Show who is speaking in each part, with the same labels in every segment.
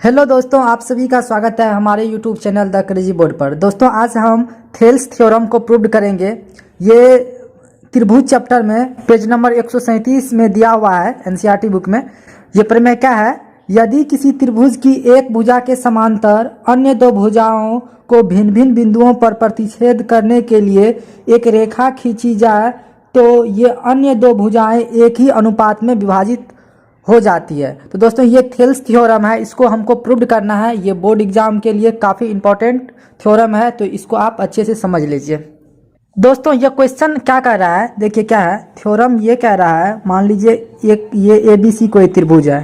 Speaker 1: Hello दोस्तों, आप सभी का स्वागत है हमारे YouTube channel the crazy board पर। दोस्तों आज हम थेल्स थ्योरम को प्रूव करेंगे। ये त्रिभुज चैप्टर में पेज नंबर 137 में दिया हुआ है एनसीईआरटी बुक में। ये प्रमेय क्या है? यदि किसी त्रिभुज की एक भुजा के समांतर अन्य दो भुजाओं को भिन्न भिन्न बिंदुओं पर प्रतिच्छेद करने के लिए एक रेखा खींची जाए तो ये अन्य दो भुजाएं एक ही अनुपात में विभाजित हो जाती है। तो दोस्तों ये थेल्स थ्योरम है, इसको हमको प्रूव करना है। ये बोर्ड एग्जाम के लिए काफ़ी इंपॉर्टेंट थ्योरम है, तो इसको आप अच्छे से समझ लीजिए। दोस्तों ये क्वेश्चन क्या कह रहा है, देखिए क्या है थ्योरम। ये कह रहा है, मान लीजिए एक ये ए बी सी कोई त्रिभुज है,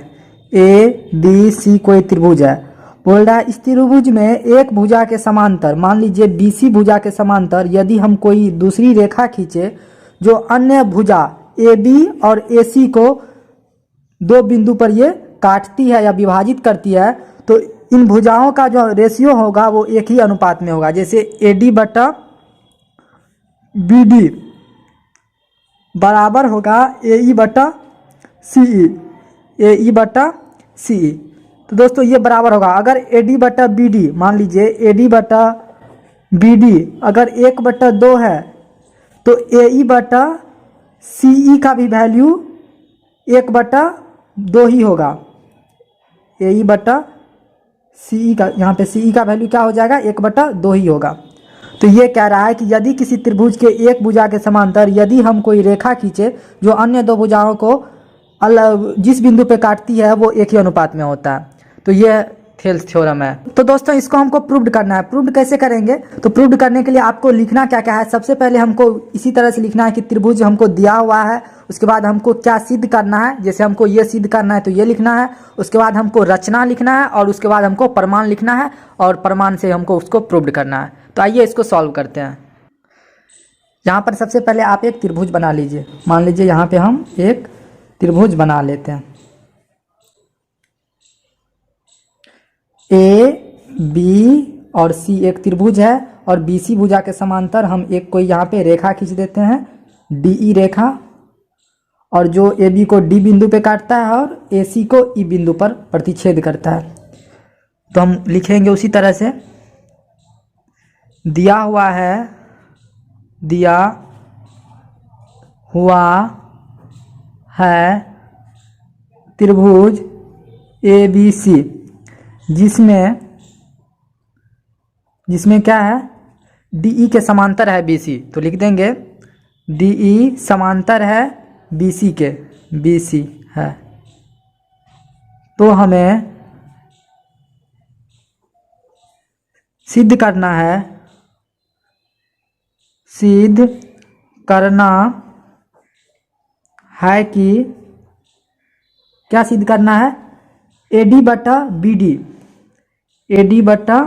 Speaker 1: ए बी सी कोई त्रिभुज है। बोल रहा है इस त्रिभुज में एक भुजा के समांतर, मान लीजिए बी सी भुजा के समांतर यदि हम कोई दूसरी रेखा खींचे जो अन्य भुजा ए बी और ए सी को दो बिंदु पर ये काटती है या विभाजित करती है, तो इन भुजाओं का जो रेशियो होगा वो एक ही अनुपात में होगा। जैसे ए डी बटा बी डी बराबर होगा ए ई बटा सी ई, ए ई बटा सी ई। तो दोस्तों ये बराबर होगा, अगर ए डी बटा बी डी, मान लीजिए ए डी बटा बी डी अगर 1/2 है तो ए ई बटा सी ई का भी वैल्यू 1/2 ही होगा। ए ई बटा सी ई का, यहाँ पे सी ई का वैल्यू क्या हो जाएगा, 1/2 ही होगा। तो ये कह रहा है कि यदि किसी त्रिभुज के एक भुजा के समांतर यदि हम कोई रेखा खींचे जो अन्य दो भुजाओं को अलग जिस बिंदु पे काटती है वो एक ही अनुपात में होता है। तो ये थेल्स थ्योरम है। तो दोस्तों इसको हमको प्रूव करना है। प्रूव कैसे करेंगे? तो प्रूव करने के लिए आपको लिखना क्या क्या है। सबसे पहले हमको इसी तरह से लिखना है कि त्रिभुज हमको दिया हुआ है, उसके बाद हमको क्या सिद्ध करना है। जैसे हमको ये सिद्ध करना है तो ये लिखना है, उसके बाद हमको रचना लिखना है और उसके बाद हमको प्रमाण लिखना है और प्रमाण से हमको उसको प्रूव करना है। तो आइए इसको सॉल्व करते हैं। यहाँ पर सबसे पहले आप एक त्रिभुज बना लीजिए। मान लीजिए यहाँ पे हम एक त्रिभुज बना लेते हैं। ए बी और सी एक त्रिभुज है और बी सी भुजा के समांतर हम एक कोई यहाँ पे रेखा खींच देते हैं, डी ई रेखा, और जो ए बी को डी बिंदु पे काटता है और ए सी को ई बिंदु पर प्रतिच्छेद करता है। तो हम लिखेंगे उसी तरह से, दिया हुआ है त्रिभुज ए बी सी जिसमें क्या है, डीई के समांतर है बीसी। तो लिख देंगे डीई समांतर है बीसी के, बीसी है। तो हमें सिद्ध करना है कि क्या सिद्ध करना है, ए डी बटा बी डी, ए डी बटा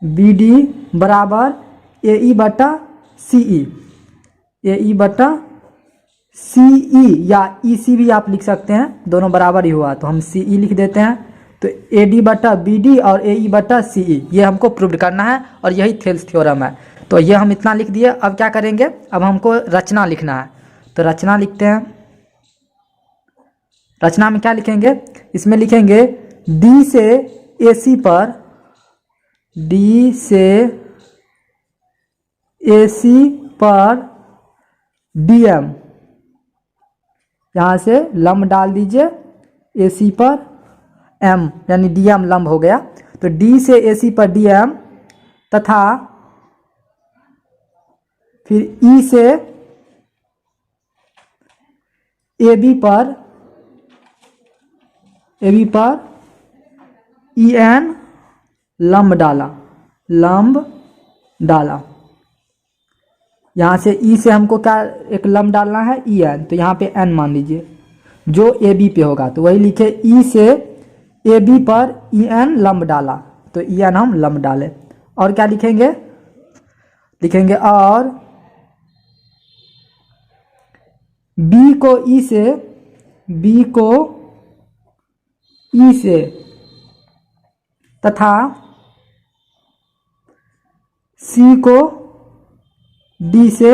Speaker 1: बी डी बराबर ए ई बटा सी ई, ए ई बटा सी ई या ई सी भी आप लिख सकते हैं, दोनों बराबर ही हुआ तो हम सी ई लिख देते हैं। तो ए डी बटा बी डी और ए ई बटा सी ई ये हमको प्रूव करना है और यही थेल्स थ्योरम है। तो ये हम इतना लिख दिए। अब क्या करेंगे, अब हमको रचना लिखना है। तो रचना लिखते हैं। रचना में क्या लिखेंगे, इसमें लिखेंगे डी से ए सी पर, डी से ए सी पर डी एम, यहाँ से लंब डाल दीजिए, ए सी पर एम यानी डी एम लंब हो गया। तो डी से ए सी पर डी एम तथा फिर ई से ए बी पर ई एन लंब डाला। यहाँ से ई से हमको क्या एक लंब डालना है, ई एन, तो यहाँ पे एन मान लीजिए जो ए बी पे होगा। तो वही लिखे ई से ए बी पर ई एन लंब डाला, तो ई एन हम लंब डाले। और क्या लिखेंगे, और बी को ई से तथा सी को डी से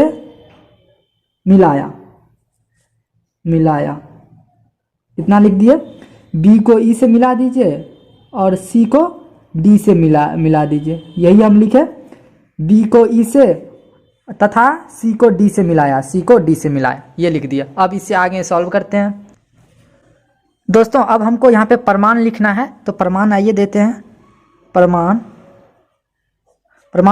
Speaker 1: मिलाया। इतना लिख दिए। बी को ई से मिला दीजिए और सी को डी से मिला दीजिए। यही हम लिखे, बी को ई से तथा सी को डी से मिलाया, सी को डी से मिलाया, ये लिख दिया। अब इससे आगे सॉल्व करते हैं। दोस्तों अब हमको यहाँ पे प्रमाण लिखना है, तो प्रमाण आइए देते हैं। प्रमाण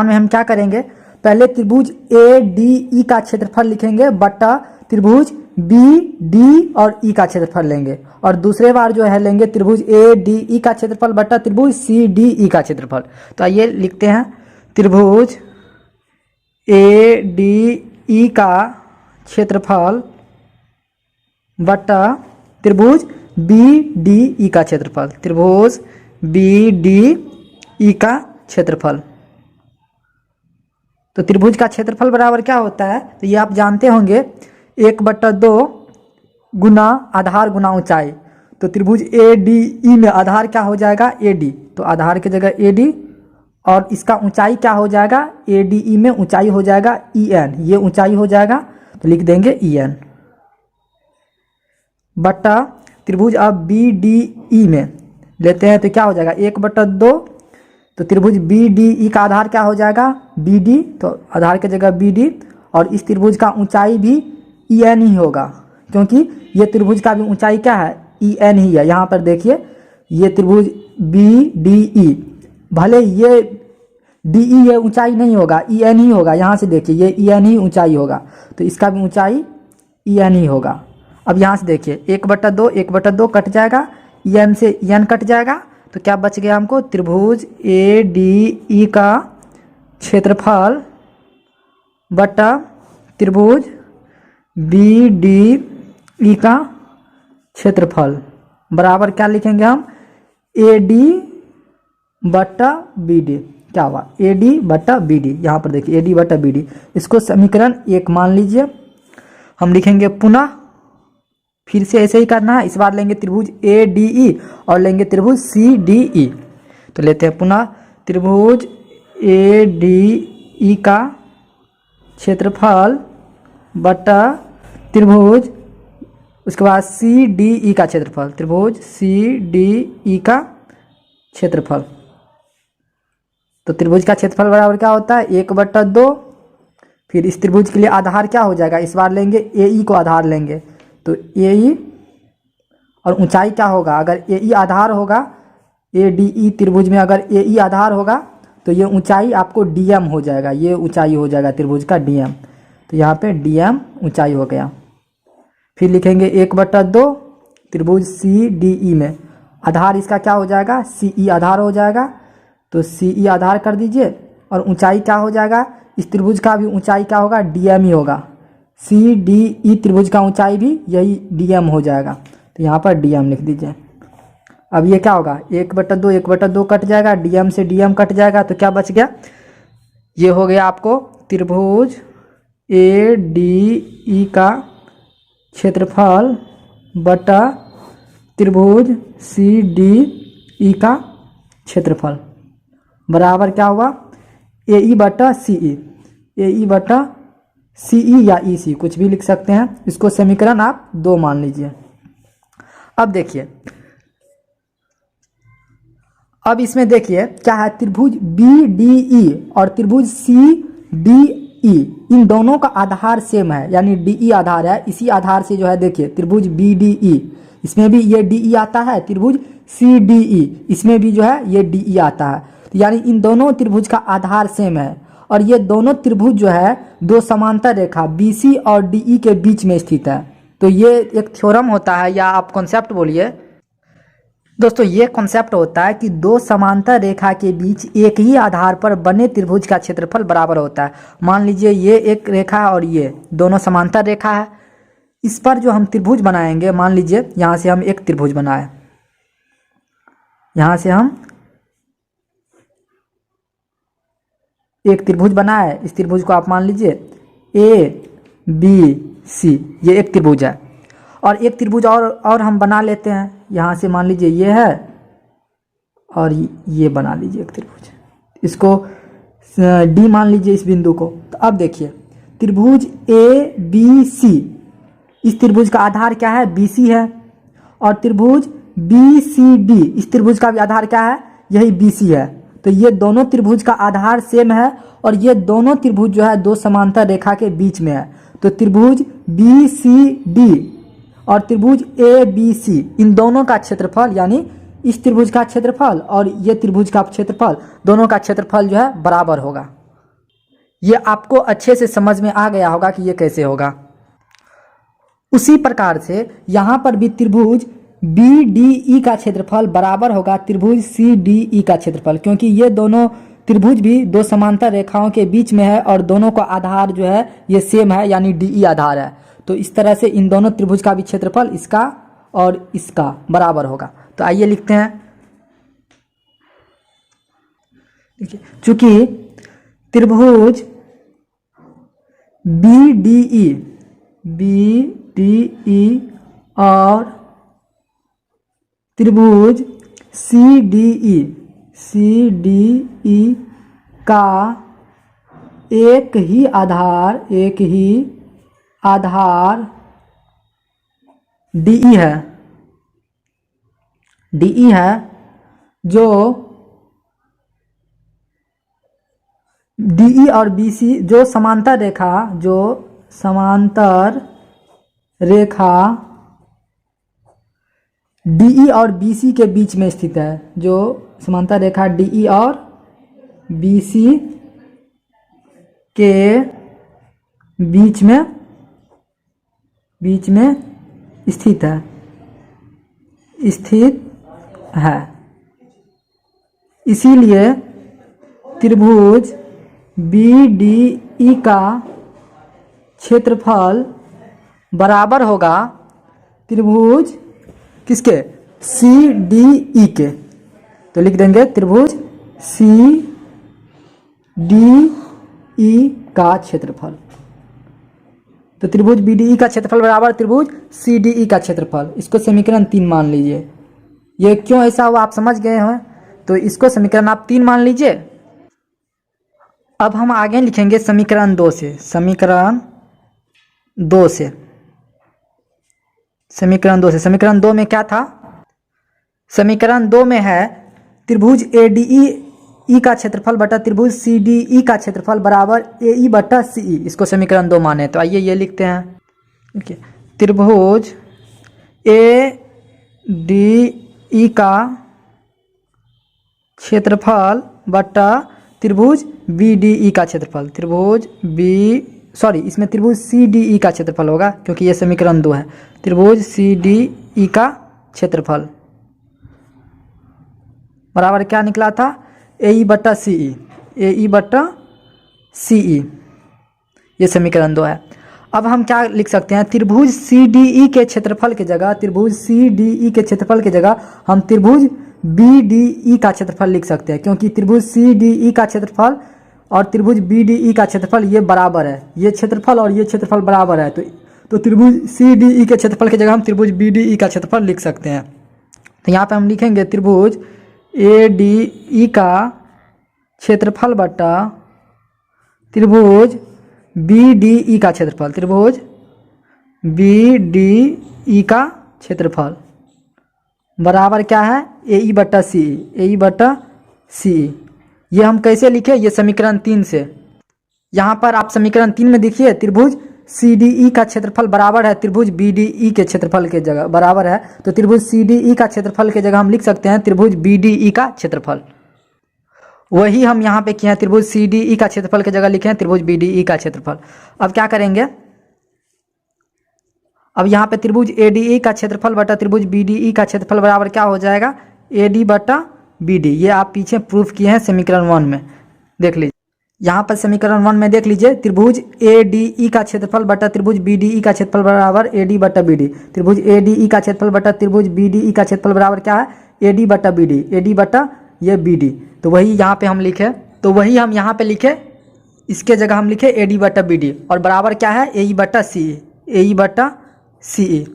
Speaker 1: में हम क्या करेंगे, पहले त्रिभुज ए डी ई का क्षेत्रफल लिखेंगे बटा त्रिभुज बी डी और ई का क्षेत्रफल लेंगे, और दूसरे बार जो है लेंगे त्रिभुज ए डी ई का क्षेत्रफल बटा त्रिभुज सी डी ई का क्षेत्रफल। तो आइए लिखते हैं, त्रिभुज ए डी ई का क्षेत्रफल बटा त्रिभुज बी डी ई का क्षेत्रफल, त्रिभुज बी डी ई का क्षेत्रफल। तो त्रिभुज का क्षेत्रफल बराबर क्या होता है, तो ये आप जानते होंगे, 1/2 गुना आधार गुना ऊंचाई। तो त्रिभुज ए डी ई में आधार क्या हो जाएगा, ए डी, तो आधार की जगह ए डी, और इसका ऊंचाई क्या हो जाएगा, ए डी ई में ऊंचाई हो जाएगा ई एन, ये ऊंचाई हो जाएगा, तो लिख देंगे ई एन बटा त्रिभुज अब बी डी ई में लेते हैं तो क्या हो जाएगा, 1/2, तो त्रिभुज बी डी ई का आधार क्या हो जाएगा, बी डी, तो आधार की जगह बी डी, और इस त्रिभुज का ऊंचाई भी ई एन ही होगा, क्योंकि ये त्रिभुज का भी ऊंचाई क्या है, ई एन ही है। यहाँ पर देखिए ये त्रिभुज बी डी ई, भले ये डी ई ये ऊंचाई नहीं होगा, ई एन ही होगा। यहाँ से देखिए ये ई एन ही ऊंचाई होगा, तो इसका भी ऊंचाई ई एन ही होगा। अब यहाँ से देखिए 1/2 कट जाएगा, ई एन से ई एन कट जाएगा, तो क्या बच गया हमको, त्रिभुज ए डी ई का क्षेत्रफल बटा त्रिभुज बी डी ई का क्षेत्रफल बराबर क्या लिखेंगे हम, ए डी बटा बी डी, क्या हुआ, ए डी बटा बी डी। यहाँ पर देखिए ए डी बटा बी डी, इसको समीकरण 1 मान लीजिए। हम लिखेंगे पुनः, फिर से ऐसे ही करना है, इस बार लेंगे त्रिभुज ए डी ई और लेंगे त्रिभुज सी डी ई। तो लेते हैं पुनः, त्रिभुज ए डी ई का क्षेत्रफल बटा त्रिभुज, उसके बाद सी डी ई का क्षेत्रफल, त्रिभुज सी डी ई का क्षेत्रफल। तो त्रिभुज का क्षेत्रफल बराबर क्या होता है, 1/2, फिर इस त्रिभुज के लिए आधार क्या हो जाएगा, इस बार लेंगे ए ई को आधार लेंगे, तो ए ई, और ऊंचाई क्या होगा, अगर ए ई आधार होगा, ए डी ई त्रिभुज में अगर ए ई आधार होगा तो ये ऊंचाई आपको डी एम हो जाएगा, ये ऊंचाई हो जाएगा त्रिभुज का डी एम। तो यहाँ पे डी एम ऊंचाई हो गया। फिर लिखेंगे 1/2 त्रिभुज सी डी ई में आधार इसका क्या हो जाएगा, सी ई आधार हो जाएगा, तो सी ई आधार कर दीजिए, और ऊंचाई क्या हो जाएगा, इस त्रिभुज का भी ऊंचाई क्या होगा, डी एम ही होगा। सी डी ई त्रिभुज का ऊंचाई भी यही डी एम हो जाएगा, तो यहाँ पर डी एम लिख दीजिए। अब ये क्या होगा, 1/2 कट जाएगा, डी एम से डी एम कट जाएगा, तो क्या बच गया, ये हो गया आपको त्रिभुज ए डी ई का क्षेत्रफल बटा त्रिभुज सी डी ई का क्षेत्रफल बराबर क्या हुआ, ए ई बटा सी ई, ए ई बटा सी ई या ई सी कुछ भी लिख सकते हैं। इसको समीकरण आप 2 मान लीजिए। अब देखिए, अब इसमें देखिए क्या है, त्रिभुज बी डी ई और त्रिभुज सी डी ई, इन दोनों का आधार सेम है, यानी डी ई आधार है। इसी आधार से जो है देखिए त्रिभुज बी डी ई, इसमें भी ये डी ई आता है, त्रिभुज सी डी ई, इसमें भी जो है ये डी ई आता है, यानी इन दोनों त्रिभुज का आधार सेम है। और ये दोनों त्रिभुज जो है दो समांतर रेखा BC और DE के बीच में स्थित है। तो ये एक थ्योरम होता है, या आप कॉन्सेप्ट बोलिए। दोस्तों ये कॉन्सेप्ट होता है कि दो समांतर रेखा के बीच एक ही आधार पर बने त्रिभुज का क्षेत्रफल बराबर होता है। मान लीजिए ये एक रेखा है और ये दोनों समांतर रेखा है, इस पर जो हम त्रिभुज बनाएंगे, मान लीजिए यहाँ से हम एक त्रिभुज बनाए, यहाँ से हम एक त्रिभुज बनाए, इस त्रिभुज को आप मान लीजिए ABC, ये एक त्रिभुज है। और एक त्रिभुज और हम बना लेते हैं, यहाँ से मान लीजिए ये है और ये बना लीजिए एक त्रिभुज, इसको D मान लीजिए इस बिंदु को। तो अब देखिए त्रिभुज ABC, इस त्रिभुज का आधार क्या है, BC है, और त्रिभुज बी सी डी, इस त्रिभुज का भी आधार क्या है, यही बी सी है। तो ये दोनों त्रिभुज का आधार सेम है और ये दोनों त्रिभुज जो है दो समांतर रेखा के बीच में है। तो त्रिभुज बी सी डी और त्रिभुज ए बी सी, इन दोनों का क्षेत्रफल यानी इस त्रिभुज का क्षेत्रफल और ये त्रिभुज का क्षेत्रफल, दोनों का क्षेत्रफल जो है बराबर होगा। ये आपको अच्छे से समझ में आ गया होगा कि ये कैसे होगा। उसी प्रकार से यहाँ पर भी त्रिभुज बी डी ई का क्षेत्रफल बराबर होगा त्रिभुज सी डी ई का क्षेत्रफल, क्योंकि ये दोनों त्रिभुज भी दो समांतर रेखाओं के बीच में है और दोनों का आधार जो है ये सेम है यानी डी ई आधार है। तो इस तरह से इन दोनों त्रिभुज का भी क्षेत्रफल इसका और इसका बराबर होगा। तो आइए लिखते हैं, देखिए चूंकि त्रिभुज बी डी ई और त्रिभुज सी डी ई का एक ही आधार डीई है, जो डीई और बीसी जो समांतर रेखा डीई और बीसी के बीच में स्थित है, जो समांतर रेखा डीई और बीसी के बीच में स्थित है। इसीलिए त्रिभुज बी डी ई का क्षेत्रफल बराबर होगा त्रिभुज किसके, सी डी ई के। तो लिख देंगे त्रिभुज सी डी ई का क्षेत्रफल। तो त्रिभुज बी डी ई का क्षेत्रफल बराबर त्रिभुज सी डी ई का क्षेत्रफल। इसको समीकरण 3 मान लीजिए। ये क्यों ऐसा हुआ आप समझ गए हैं, तो इसको समीकरण आप 3 मान लीजिए। अब हम आगे लिखेंगे समीकरण 2 से। समीकरण 2 में क्या था, समीकरण 2 में है त्रिभुज ए डी ई का क्षेत्रफल बटा त्रिभुज सी डी ई का क्षेत्रफल बराबर ए ई बटा सी ई। इसको समीकरण 2 माने। तो आइए ये लिखते हैं, देखिए त्रिभुज ए डी ई का क्षेत्रफल बटा त्रिभुज बी डी ई का क्षेत्रफल, इसमें त्रिभुज सी डी ई का क्षेत्रफल होगा क्योंकि ये समीकरण 2 है। त्रिभुज सी डी ई का क्षेत्रफल बराबर क्या निकला था, ए ई बटा सी ई, ये समीकरण 2 है। अब हम क्या लिख सकते हैं, त्रिभुज सी डी ई के क्षेत्रफल के जगह हम त्रिभुज बी डी ई का क्षेत्रफल लिख सकते हैं, क्योंकि त्रिभुज सी डी ई का क्षेत्रफल और त्रिभुज बी डी ई का क्षेत्रफल ये बराबर है, ये क्षेत्रफल और ये क्षेत्रफल बराबर है। तो त्रिभुज सी डी ई के क्षेत्रफल की जगह हम त्रिभुज बी डी ई का क्षेत्रफल लिख सकते हैं। तो यहाँ पे हम लिखेंगे त्रिभुज ए डी ई का क्षेत्रफल बटा त्रिभुज बी डी ई का क्षेत्रफल, त्रिभुज बी डी ई का क्षेत्रफल बराबर क्या है, ए ई बटा सी ई। ये हम कैसे लिखे, ये समीकरण 3 से। यहाँ पर आप समीकरण 3 में देखिए त्रिभुज सी डी ई का क्षेत्रफल बराबर है त्रिभुज बी डी ई के क्षेत्रफल के जगह बराबर है, तो त्रिभुज सी डी ई का क्षेत्रफल के जगह हम लिख सकते हैं त्रिभुज बी डी ई का क्षेत्रफल। वही हम यहाँ पे किए हैं, त्रिभुज सी डी ई का क्षेत्रफल के जगह लिखे हैं त्रिभुज बी डी ई का क्षेत्रफल। अब क्या करेंगे, अब यहाँ पे त्रिभुज ए डी ई का क्षेत्रफल बटा त्रिभुज बी डी ई का क्षेत्रफल बराबर क्या हो जाएगा, ए डी बटा बी डी। ये आप पीछे प्रूफ किए हैं समीकरण 1 में, देख लीजिए। यहाँ पर समीकरण 1 में देख लीजिए, त्रिभुज ए डी ई का क्षेत्रफल बटा त्रिभुज बी डी ई का क्षेत्रफल बराबर ए डी बटा बी डी। त्रिभुज ए डी ई का क्षेत्रफल बटा त्रिभुज बी डी ई का क्षेत्रफल बराबर क्या है, ए डी बटा बी डी, ए डी बटा ये बी डी। तो वही यहाँ पे हम लिखे, तो वही हम यहाँ पे लिखे, इसके जगह हम लिखे ए डी बटा बी डी और बराबर क्या है, ए ई बटा सी ई, ए ई बटा सी ई।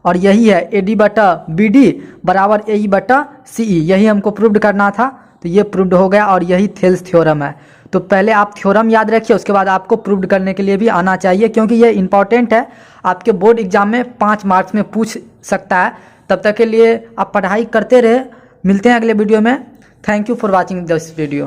Speaker 1: और यही है ए डी बटा बी डी बराबर ए ई बटा सी ई, यही हमको प्रूव्ड करना था। तो ये प्रूव्ड हो गया और यही थेल्स थ्योरम है। तो पहले आप थ्योरम याद रखिए, उसके बाद आपको प्रूव्ड करने के लिए भी आना चाहिए, क्योंकि ये इंपॉर्टेंट है, आपके बोर्ड एग्जाम में 5 मार्क्स में पूछ सकता है। तब तक के लिए आप पढ़ाई करते रहे। मिलते हैं अगले वीडियो में। Thank you for watching this video.